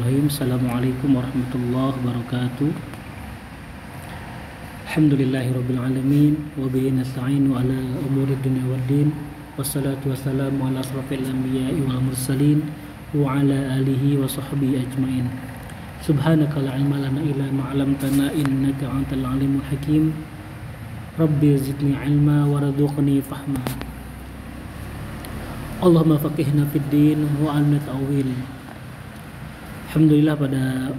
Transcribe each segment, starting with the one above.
Bismillahirrahmanirrahim. Assalamualaikum warahmatullahi wabarakatuh. Alhamdulillahirabbil alamin wa bihi nasta'inu ala umuri dunya waddin. Wassalatu wassalamu ala asrofil anbiya'i wal mursalin wa ala alihi wa sahbihi ajmain. Subhanaka la ilma lana illa ma 'allamtana innaka antal alimul hakim. Rabbi zidni ilma warzuqni fahma. Allahumma faqihna fid din wa 'allimna ta'wil. Alhamdulillah pada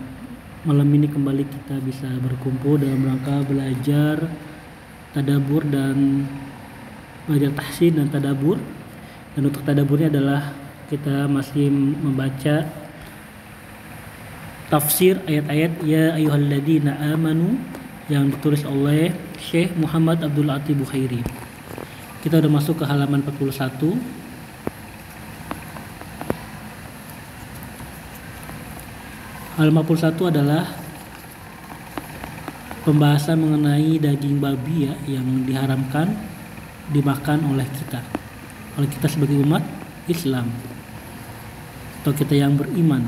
malam ini kembali kita bisa berkumpul dalam rangka belajar tadabbur dan belajar tahsin dan tadabbur. Dan untuk tadabburnya adalah kita masih membaca tafsir ayat-ayat Ya ayyuhalladzina amanu yang ditulis oleh Syekh Muhammad Abdul Latif Bukhairi. Kita udah masuk ke halaman 41. Halaman 41 adalah pembahasan mengenai daging babi ya, yang diharamkan dimakan oleh kita sebagai umat Islam atau kita yang beriman.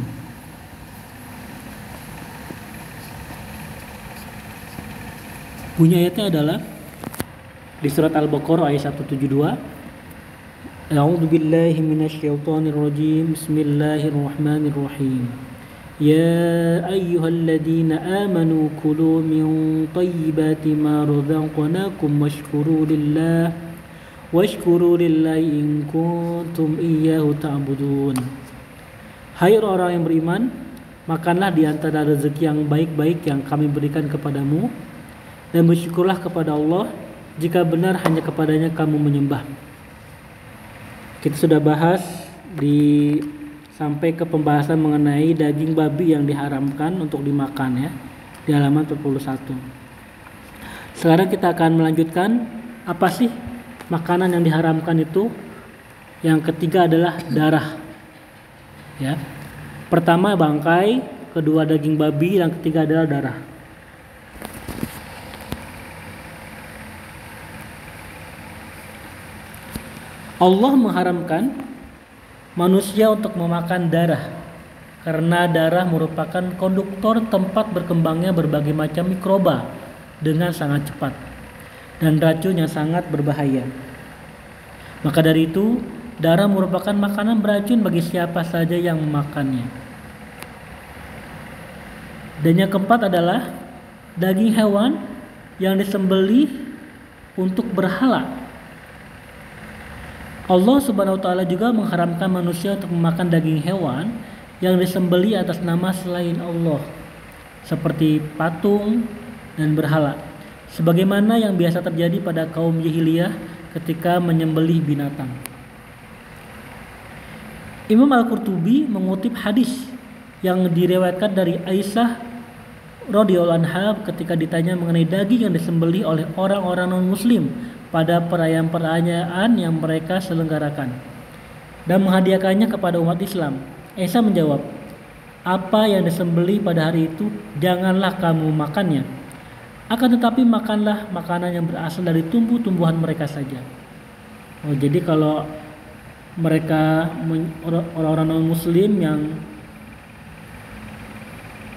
Bunyi ayatnya adalah di surat Al-Baqarah ayat 172. A'udzu billahi minasyaitonir rajim. Bismillahirrahmanirrahim. يا أيها الذين آمنوا كلوا من طيبات ما رزقناكم واشكروا لله إن كنتم إياه تعبدون. Hai orang-orang yang beriman, makanlah di antara rezeki yang baik-baik yang kami berikan kepadamu, dan bersyukurlah kepada Allah jika benar hanya kepadanya kamu menyembah. Kita sudah bahas sampai ke pembahasan mengenai daging babi yang diharamkan untuk dimakan ya, di halaman 41. Sekarang kita akan melanjutkan apa sih makanan yang diharamkan itu. Yang ketiga adalah darah ya. Pertama bangkai, kedua daging babi, yang ketiga adalah darah. Allah mengharamkan manusia untuk memakan darah karena darah merupakan konduktor tempat berkembangnya berbagai macam mikroba dengan sangat cepat dan racun yang sangat berbahaya. Maka dari itu, darah merupakan makanan beracun bagi siapa saja yang memakannya. Dan yang keempat adalah daging hewan yang disembelih untuk berhala. Allah Subhanahu wa taala juga mengharamkan manusia untuk memakan daging hewan yang disembelih atas nama selain Allah, seperti patung dan berhala, sebagaimana yang biasa terjadi pada kaum jahiliyah ketika menyembelih binatang. Imam Al-Qurtubi mengutip hadis yang diriwayatkan dari Aisyah radhiyallahu anha ketika ditanya mengenai daging yang disembelih oleh orang-orang non-muslim pada perayaan-perayaan yang mereka selenggarakan dan menghadiahkannya kepada umat Islam. Aisyah menjawab, apa yang disembelih pada hari itu janganlah kamu makannya, akan tetapi makanlah makanan yang berasal dari tumbuh-tumbuhan mereka saja. Jadi kalau mereka orang-orang non-muslim yang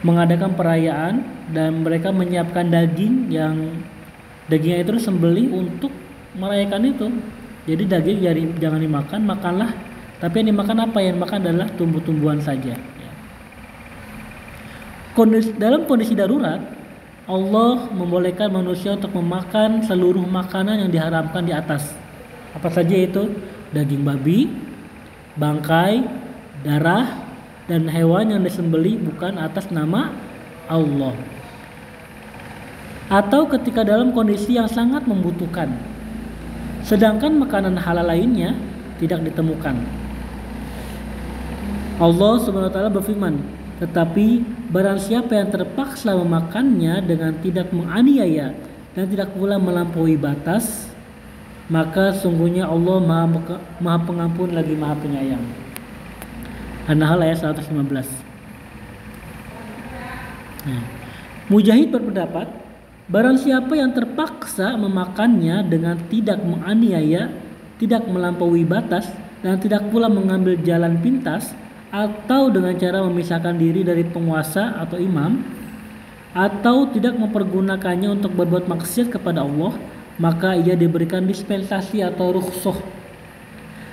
mengadakan perayaan dan mereka menyiapkan dagingnya itu disembelih untuk merayakan itu. Jadi daging jangan dimakan, makanlah. Tapi yang dimakan apa? Yang dimakan adalah tumbuh-tumbuhan saja. Dalam kondisi darurat, Allah membolehkan manusia untuk memakan seluruh makanan yang diharamkan di atas. Apa saja itu? Daging babi, bangkai, darah, dan hewan yang disembelih bukan atas nama Allah. Atau ketika dalam kondisi yang sangat membutuhkan, sedangkan makanan halal lainnya tidak ditemukan. Allah Subhanahu wa taala berfirman, tetapi barang siapa yang terpaksa memakannya dengan tidak menganiaya dan tidak pula melampaui batas, maka sungguhnya Allah Maha Pengampun lagi Maha Penyayang. An-Nahl ayat 115. Mujahid berpendapat, barang siapa yang terpaksa memakannya dengan tidak menganiaya, tidak melampaui batas, dan tidak pula mengambil jalan pintas, atau dengan cara memisahkan diri dari penguasa atau imam, atau tidak mempergunakannya untuk berbuat maksiat kepada Allah, maka ia diberikan dispensasi atau rukhsah.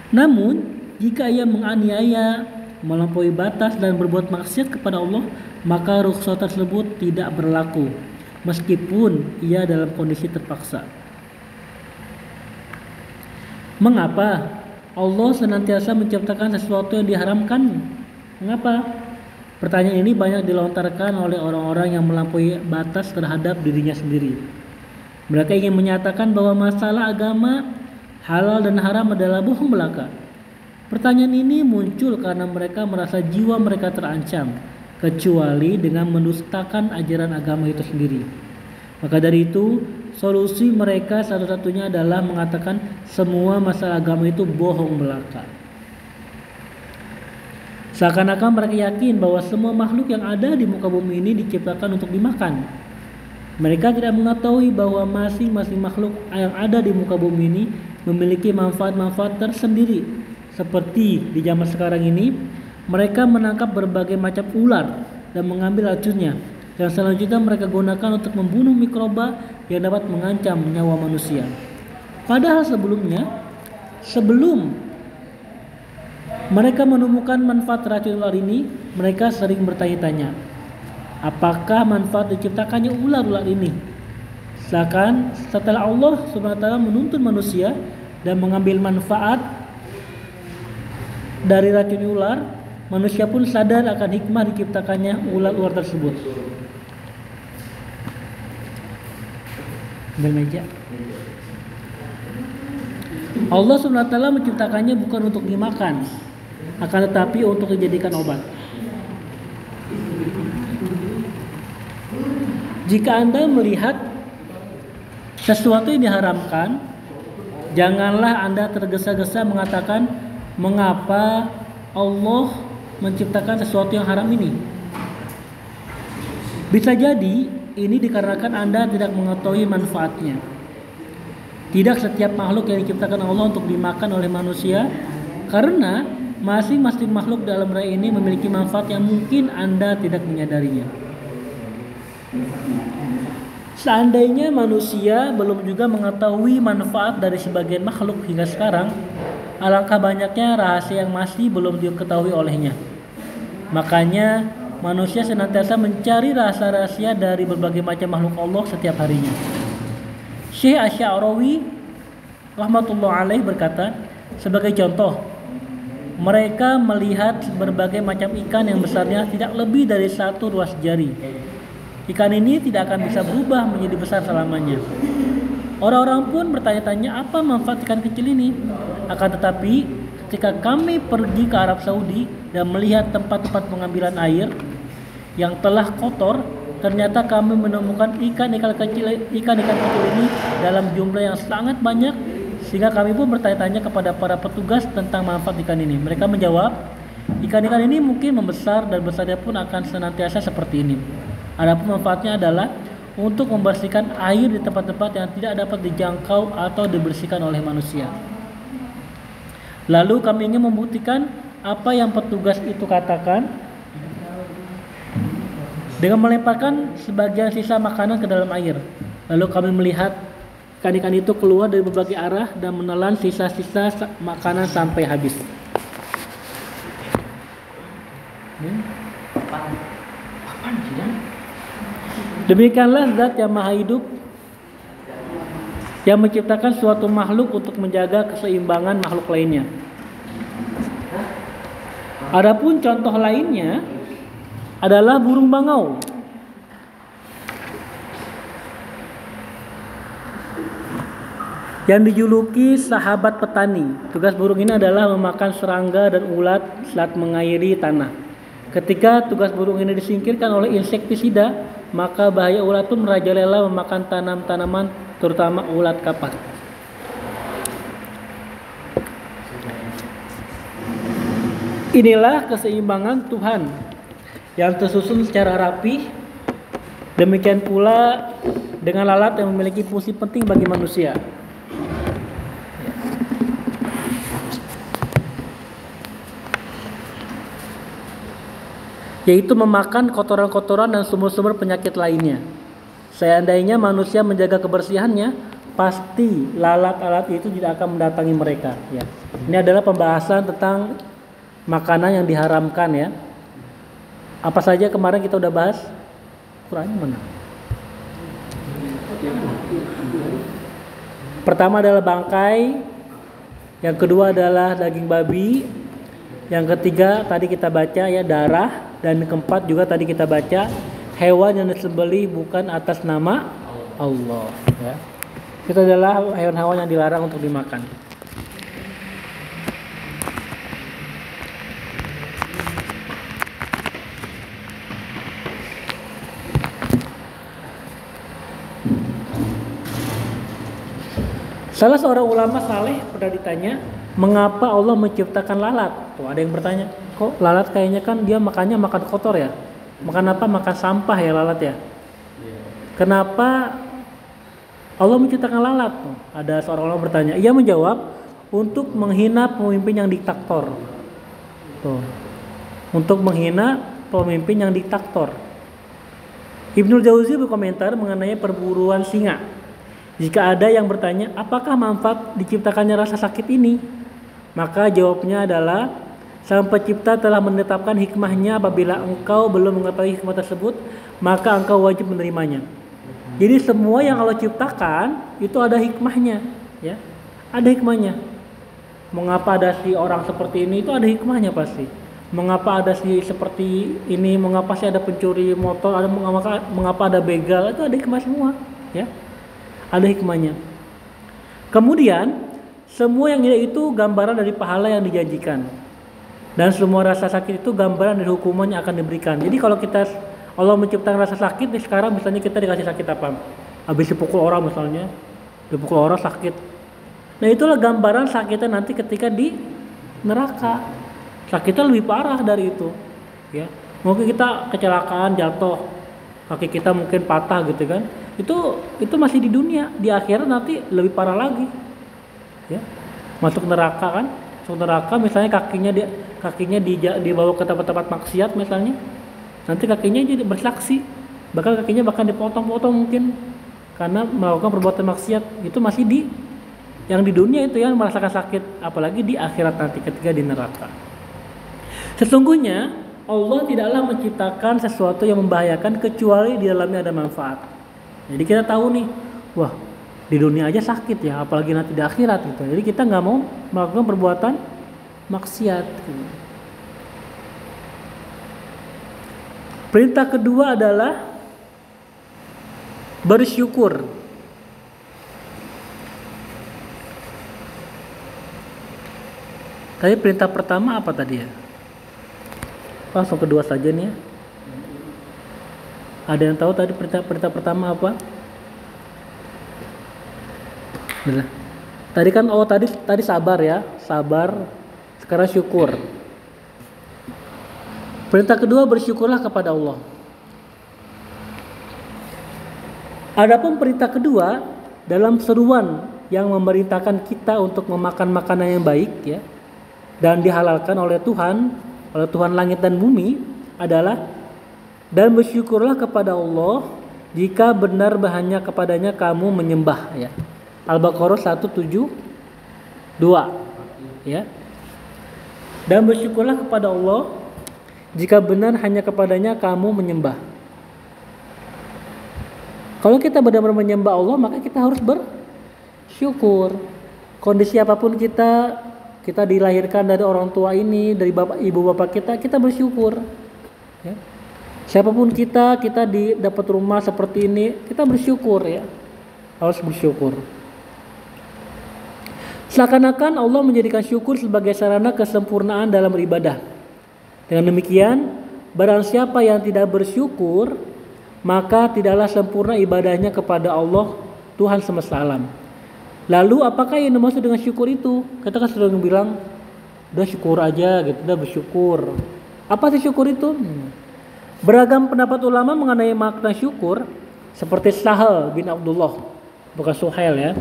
Namun, jika ia menganiaya, melampaui batas dan berbuat maksiat kepada Allah, maka rukhsah tersebut tidak berlaku, meskipun ia dalam kondisi terpaksa. Mengapa Allah senantiasa menciptakan sesuatu yang diharamkan? Mengapa? Pertanyaan ini banyak dilontarkan oleh orang-orang yang melampaui batas terhadap dirinya sendiri. Mereka ingin menyatakan bahwa masalah agama, halal dan haram adalah bohong belaka. Pertanyaan ini muncul karena mereka merasa jiwa mereka terancam, kecuali dengan mendustakan ajaran agama itu sendiri. Maka dari itu, solusi mereka satu-satunya adalah mengatakan semua masalah agama itu bohong belaka. Seakan-akan mereka yakin bahwa semua makhluk yang ada di muka bumi ini diciptakan untuk dimakan. Mereka tidak mengetahui bahwa masing-masing makhluk yang ada di muka bumi ini memiliki manfaat-manfaat tersendiri. Seperti di zaman sekarang ini, mereka menangkap berbagai macam ular dan mengambil racunnya, dan selanjutnya mereka gunakan untuk membunuh mikroba yang dapat mengancam nyawa manusia. Padahal sebelum mereka menemukan manfaat racun ular ini, mereka sering bertanya-tanya, apakah manfaat diciptakannya ular-ular ini? Sedangkan setelah Allah SWT menuntun manusia dan mengambil manfaat dari racun ular, manusia pun sadar akan hikmah diciptakannya ular-ular tersebut. Meja. Allah SWT menciptakannya bukan untuk dimakan, akan tetapi untuk dijadikan obat. Jika Anda melihat sesuatu yang diharamkan, janganlah Anda tergesa-gesa mengatakan, mengapa Allah menciptakan sesuatu yang haram ini? Bisa jadi ini dikarenakan Anda tidak mengetahui manfaatnya. Tidak setiap makhluk yang diciptakan Allah untuk dimakan oleh manusia, karena masing-masing makhluk dalam raya ini memiliki manfaat yang mungkin Anda tidak menyadarinya. Seandainya manusia belum juga mengetahui manfaat dari sebagian makhluk hingga sekarang, alangkah banyaknya rahasia yang masih belum diketahui olehnya. Makanya manusia senantiasa mencari rahasia-rahasia dari berbagai macam makhluk Allah setiap harinya. Syekh Asy'arawi rahmatullah alaih berkata, sebagai contoh, mereka melihat berbagai macam ikan yang besarnya tidak lebih dari 1 ruas jari. Ikan ini tidak akan bisa berubah menjadi besar selamanya. Orang-orang pun bertanya-tanya apa manfaat ikan kecil ini. Akan tetapi ketika kami pergi ke Arab Saudi dan melihat tempat-tempat pengambilan air yang telah kotor, ternyata kami menemukan ikan-ikan kecil ini dalam jumlah yang sangat banyak, sehingga kami pun bertanya-tanya kepada para petugas tentang manfaat ikan ini. Mereka menjawab, ikan-ikan ini mungkin membesar dan besarnya pun akan senantiasa seperti ini. Adapun manfaatnya adalah untuk membersihkan air di tempat-tempat yang tidak dapat dijangkau atau dibersihkan oleh manusia. Lalu kami ingin membuktikan apa yang petugas itu katakan dengan melemparkan sebagian sisa makanan ke dalam air. Lalu kami melihat ikan-ikan itu keluar dari berbagai arah dan menelan sisa-sisa makanan sampai habis. Demikianlah zat yang maha hidup yang menciptakan suatu makhluk untuk menjaga keseimbangan makhluk lainnya. Adapun contoh lainnya adalah burung bangau. Yang dijuluki sahabat petani. Tugas burung ini adalah memakan serangga dan ulat saat mengairi tanah. Ketika tugas burung ini disingkirkan oleh insektisida, maka bahaya ulat pun merajalela memakan tanaman, terutama ulat kapak. Inilah keseimbangan Tuhan yang tersusun secara rapi. Demikian pula dengan lalat yang memiliki fungsi penting bagi manusia. yaitu memakan kotoran-kotoran dan sumber-sumber penyakit lainnya. Seandainya manusia menjaga kebersihannya, pasti lalat-lalat itu tidak akan mendatangi mereka. Ya. Ini adalah pembahasan tentang makanan yang diharamkan ya. Apa saja kemarin kita udah bahas? Qurannya mana? Pertama adalah bangkai, yang kedua adalah daging babi, yang ketiga tadi kita baca ya darah, dan yang keempat juga tadi kita baca hewan yang disembelih bukan atas nama Allah ya. Itu adalah hewan-hewan yang dilarang untuk dimakan. Salah seorang ulama saleh pernah ditanya, mengapa Allah menciptakan lalat? Tuh ada yang bertanya, kok lalat kayaknya kan dia makannya makan kotor ya? Makan apa? Makan sampah ya lalat ya? Kenapa Allah menciptakan lalat? Tuh, ada seorang ulama bertanya. Ia menjawab, untuk menghina pemimpin yang diktator. Tuh, untuk menghina pemimpin yang diktator. Ibnul Jauzi berkomentar mengenai perburuan singa. Jika ada yang bertanya, apakah manfaat diciptakannya rasa sakit ini? Maka jawabnya adalah, Sang Pencipta telah menetapkan hikmahnya. Apabila engkau belum mengetahui hikmah tersebut, maka engkau wajib menerimanya. Jadi semua yang Allah ciptakan itu ada hikmahnya, ya, ada hikmahnya. Mengapa ada si orang seperti ini? Itu ada hikmahnya pasti. Mengapa ada si seperti ini? Mengapa sih ada pencuri motor? Ada mengapa ada begal? Itu ada hikmah semua, ya. Ada hikmahnya. Kemudian semua yang ada itu gambaran dari pahala yang dijanjikan, dan semua rasa sakit itu gambaran dari hukuman yang akan diberikan. Jadi kalau kita Allah menciptakan rasa sakit, nih sekarang misalnya kita dikasih sakit apa? Habis dipukul orang misalnya, dipukul orang sakit. Nah itulah gambaran sakitnya nanti ketika di neraka. Sakitnya lebih parah dari itu, ya. Mungkin kita kecelakaan jatuh, kaki kita mungkin patah gitu kan. Itu masih di dunia, di akhirat nanti lebih parah lagi, ya. Masuk neraka kan, masuk neraka misalnya kakinya dibawa ke tempat-tempat maksiat misalnya, nanti kakinya jadi bersaksi, bahkan kakinya dipotong-potong mungkin karena melakukan perbuatan maksiat. Itu masih yang di dunia itu yang merasakan sakit, apalagi di akhirat nanti ketika di neraka. Sesungguhnya Allah tidaklah menciptakan sesuatu yang membahayakan kecuali di dalamnya ada manfaat. Jadi kita tahu nih, wah di dunia aja sakit ya, apalagi nanti di akhirat gitu. Jadi kita nggak mau melakukan perbuatan maksiat. Gitu. Perintah kedua adalah bersyukur. Tadi perintah pertama apa tadi ya? Langsung kedua saja nih ya. Ada yang tahu tadi perintah pertama apa? Nah, tadi kan tadi sabar ya, sabar. Sekarang syukur. Perintah kedua, bersyukurlah kepada Allah. Adapun perintah kedua dalam seruan yang memerintahkan kita untuk memakan makanan yang baik ya, dan dihalalkan oleh Tuhan langit dan bumi adalah, dan bersyukurlah kepada Allah jika benar hanya kepadanya kamu menyembah ya. Al-Baqarah 172 ya. Dan bersyukurlah kepada Allah jika benar hanya kepadanya kamu menyembah. Kalau kita benar-benar menyembah Allah, maka kita harus bersyukur. Kondisi apapun kita dilahirkan dari orang tua ini, dari ibu bapak kita bersyukur ya. Siapapun kita dapat rumah seperti ini, kita bersyukur ya. Harus bersyukur. Seakan-akan Allah menjadikan syukur sebagai sarana kesempurnaan dalam beribadah. Dengan demikian, barang siapa yang tidak bersyukur, maka tidaklah sempurna ibadahnya kepada Allah, Tuhan semesta alam. Lalu apakah yang dimaksud dengan syukur itu? Kita kan sering bilang, udah syukur aja gitu, udah bersyukur. Apa sih syukur itu? Beragam pendapat ulama mengenai makna syukur, seperti Sahal bin Abdullah, bukan Suhail ya,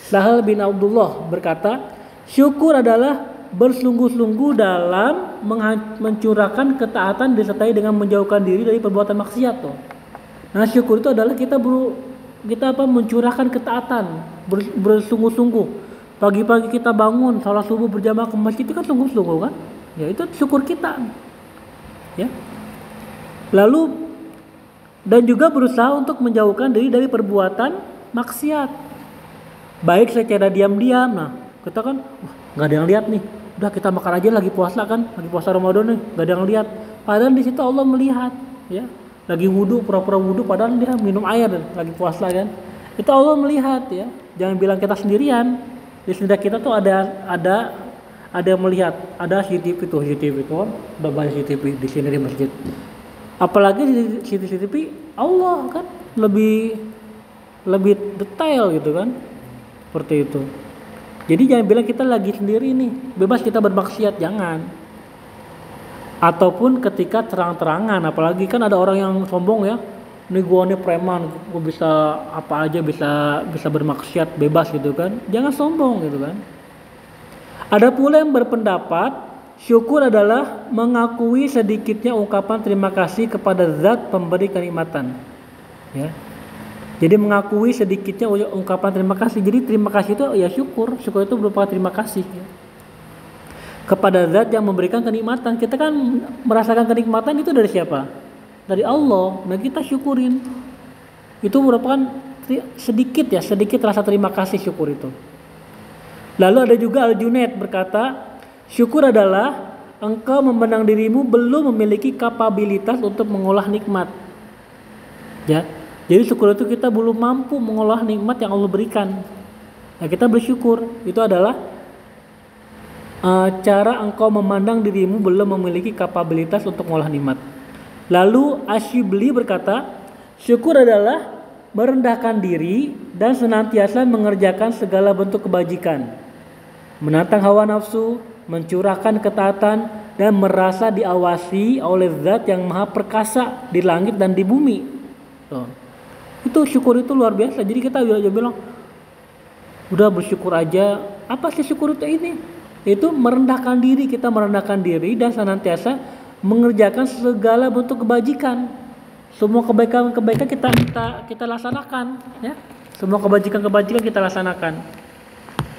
Sahal bin Abdullah berkata, syukur adalah bersungguh-sungguh dalam mencurahkan ketaatan disertai dengan menjauhkan diri dari perbuatan maksiat tuh. Nah, syukur itu adalah kita mencurahkan ketaatan, bersungguh-sungguh. Pagi-pagi kita bangun, salat subuh berjamaah ke masjid itu kan sungguh-sungguh kan? Ya itu syukur kita. Ya. Lalu dan juga berusaha untuk menjauhkan diri dari perbuatan maksiat. Baik secara diam-diam. Nah, kita kan nggak ada yang lihat nih. Udah kita makan aja lagi puasa kan, lagi puasa Ramadan nih, nggak ada yang lihat. Padahal di situ Allah melihat, ya. Lagi wudhu, pura-pura wudhu, padahal dia minum air lagi puasa kan. Itu Allah melihat, ya. Jangan bilang kita sendirian. Di sekitar kita tuh ada yang melihat, ada CCTV itu udah banyak CCTV di sini di masjid. Apalagi di CCTV Allah kan lebih detail gitu kan, seperti itu. Jadi jangan bilang kita lagi sendiri nih, bebas kita bermaksiat, jangan. Ataupun ketika terang-terangan, apalagi kan ada orang yang sombong ya, nih gua nih preman, gua bisa apa aja, bisa bermaksiat bebas gitu kan, jangan sombong gitu kan. Ada pula yang berpendapat syukur adalah mengakui sedikitnya ungkapan terima kasih kepada zat pemberi kenikmatan, ya. Jadi mengakui sedikitnya ungkapan terima kasih. Jadi terima kasih itu ya syukur itu berupa terima kasih, ya. Kepada zat yang memberikan kenikmatan. Kita kan merasakan kenikmatan itu dari siapa? Dari Allah. Nah kita syukurin. Itu merupakan sedikit rasa terima kasih syukur itu. Lalu ada juga Al-Junaid berkata, syukur adalah engkau memandang dirimu belum memiliki kapabilitas untuk mengolah nikmat. Ya. Jadi syukur itu kita belum mampu mengolah nikmat yang Allah berikan. Nah kita bersyukur. Itu adalah cara engkau memandang dirimu belum memiliki kapabilitas untuk mengolah nikmat. Lalu Asyibli berkata, syukur adalah merendahkan diri dan senantiasa mengerjakan segala bentuk kebajikan, menantang hawa nafsu, mencurahkan ketaatan, dan merasa diawasi oleh zat yang maha perkasa di langit dan di bumi. Itu syukur itu luar biasa. Jadi kita bilang udah bersyukur aja. Apa sih syukur itu ini? Itu merendahkan diri, kita merendahkan diri dan senantiasa mengerjakan segala bentuk kebajikan. Semua kebaikan kita laksanakan, ya. Semua kebajikan kita laksanakan.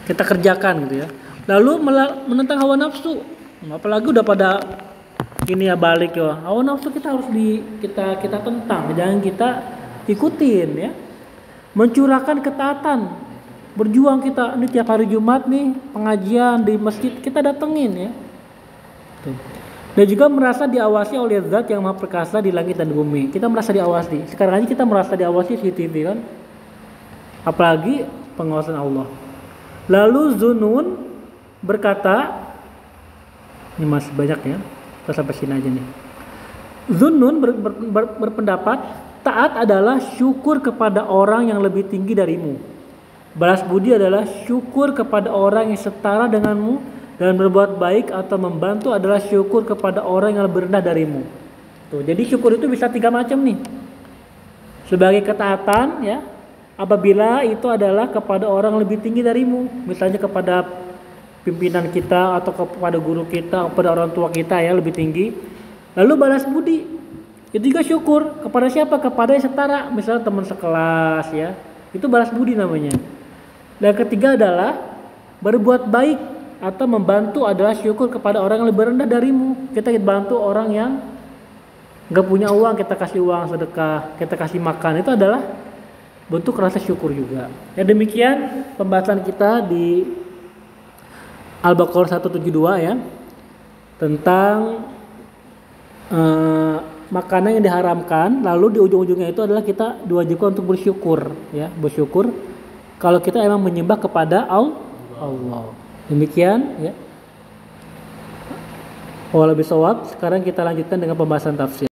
Kita kerjakan gitu ya. Lalu menentang hawa nafsu. Apalagi udah pada ini ya balik ya. Hawa nafsu kita harus kita tentang, jangan kita ikutin ya. Mencurahkan ketaatan. Berjuang kita ini tiap hari Jumat nih pengajian di masjid kita datengin ya. Tuh. Dan juga merasa diawasi oleh zat yang maha perkasa di langit dan bumi. Kita merasa diawasi. Sekarang aja kita merasa diawasi CCTV kan. Apalagi pengawasan Allah. Lalu Zunun berkata, ini masih banyak ya. Kita sampai sini aja nih. Zunun berpendapat taat adalah syukur kepada orang yang lebih tinggi darimu. Balas budi adalah syukur kepada orang yang setara denganmu, dan berbuat baik atau membantu adalah syukur kepada orang yang lebih rendah darimu. Tuh, jadi syukur itu bisa 3 macam nih. Sebagai ketaatan ya, apabila itu adalah kepada orang lebih tinggi darimu, misalnya kepada pimpinan kita atau kepada guru kita, kepada orang tua kita ya lebih tinggi. Lalu balas budi itu juga syukur kepada siapa? Kepada yang setara, misalnya teman sekelas ya. Itu balas budi namanya. Dan ketiga adalah berbuat baik atau membantu adalah syukur kepada orang yang lebih rendah darimu. Kita bantu orang yang nggak punya uang, kita kasih uang sedekah, kita kasih makan, itu adalah bentuk rasa syukur juga. Ya demikian pembahasan kita di Al-Baqarah 172 ya, tentang makanan yang diharamkan. Lalu di ujung-ujungnya itu adalah kita diwajibkan untuk bersyukur ya, bersyukur kalau kita emang menyembah kepada Allah. Demikian ya. Wallahualam bishawab. Sekarang kita lanjutkan dengan pembahasan tafsir.